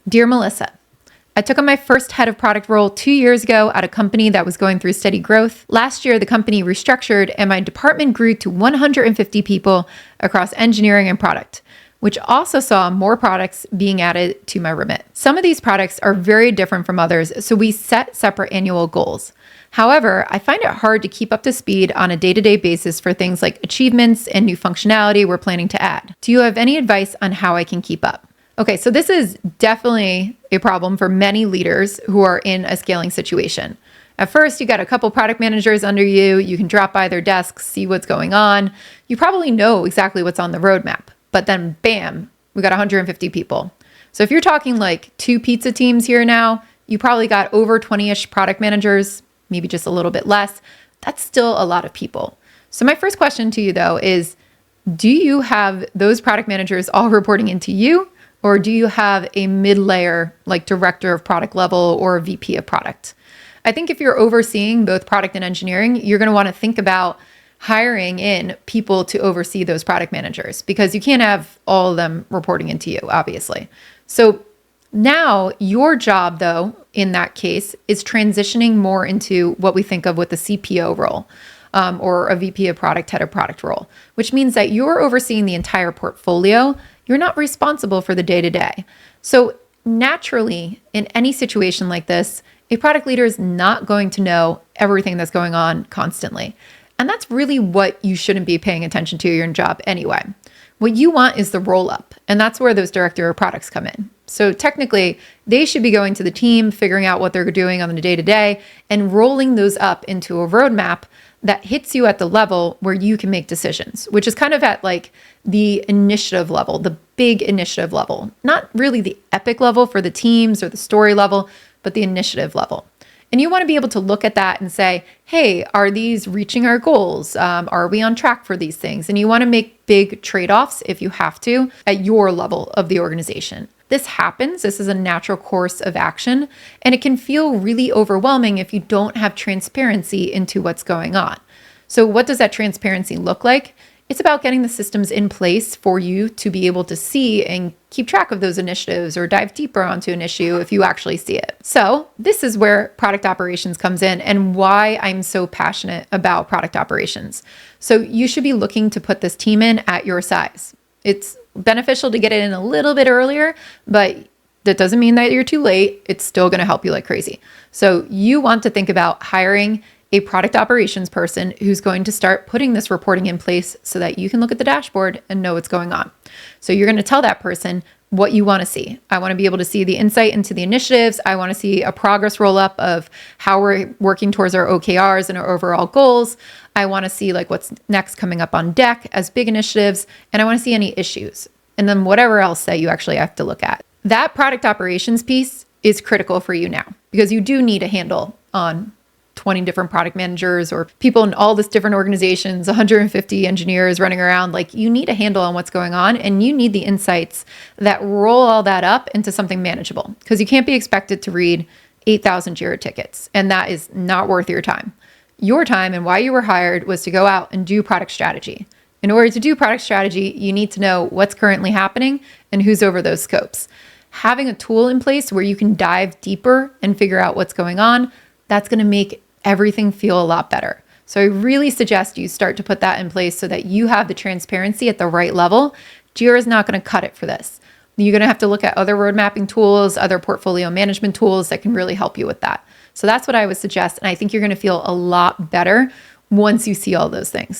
Dear Melissa, I took on my first head of product role 2 years ago at a company that was going through steady growth. Last year, the company restructured and my department grew to 150 people across engineering and product, which also saw more products being added to my remit. Some of these products are very different from others, so we set separate annual goals. However, I find it hard to keep up to speed on a day-to-day basis for things like achievements and new functionality we're planning to add. Do you have any advice on how I can keep up? Okay, so this is definitely a problem for many leaders who are in a scaling situation. At first, you got a couple product managers under you. You can drop by their desks, see what's going on. You probably know exactly what's on the roadmap. But then, bam, we got 150 people. So if you're talking like 2 pizza teams here now, you probably got over 20-ish product managers, maybe just a little bit less. That's still a lot of people. So my first question to you, though, is do you have those product managers all reporting into you? Or do you have a mid-layer, like director of product level or a VP of product? I think if you're overseeing both product and engineering, you're going to want to think about hiring in people to oversee those product managers because you can't have all of them reporting into you, obviously. So now your job, though, in that case, is transitioning more into what we think of with the CPO role. Or a VP of product, head of product role, which means that you're overseeing the entire portfolio. You're not responsible for the day-to-day. So naturally, in any situation like this, a product leader is not going to know everything that's going on constantly. And that's really what you shouldn't be paying attention to in your job anyway. What you want is the roll-up, and that's where those director of products come in. So technically, they should be going to the team, figuring out what they're doing on the day-to-day, and rolling those up into a roadmap that hits you at the level where you can make decisions, which is kind of at like the initiative level, the big initiative level, not really the epic level for the teams or the story level, but the initiative level. And you want to be able to look at that and say, hey, are these reaching our goals? Are we on track for these things? And you want to make big trade-offs if you have to at your level of the organization. This happens. This is a natural course of action, and it can feel really overwhelming if you don't have transparency into what's going on. So what does that transparency look like? It's about getting the systems in place for you to be able to see and keep track of those initiatives or dive deeper onto an issue if you actually see it. So this is where product operations comes in and why I'm so passionate about product operations. So you should be looking to put this team in at your size. It's beneficial to get it in a little bit earlier, but that doesn't mean that you're too late. It's still going to help you like crazy. So you want to think about hiring a product operations person who's going to start putting this reporting in place so that you can look at the dashboard and know what's going on. So you're going to tell that person what you want to see. I want to be able to see the insight into the initiatives. I want to see a progress roll up of how we're working towards our OKRs and our overall goals. I want to see like what's next coming up on deck as big initiatives. And I want to see any issues. And then whatever else that you actually have to look at. That product operations piece is critical for you now because you do need a handle on 20 different product managers or people in all this different organizations, 150 engineers running around. Like you need a handle on what's going on and you need the insights that roll all that up into something manageable because you can't be expected to read 8,000 JIRA tickets and that is not worth your time. Your time and why you were hired was to go out and do product strategy. In order to do product strategy, you need to know what's currently happening and who's over those scopes. Having a tool in place where you can dive deeper and figure out what's going on, that's going to make everything feel a lot better. So I really suggest you start to put that in place so that you have the transparency at the right level. JIRA is not going to cut it for this. You're going to have to look at other road mapping tools, other portfolio management tools that can really help you with that. So that's what I would suggest. And I think you're going to feel a lot better once you see all those things.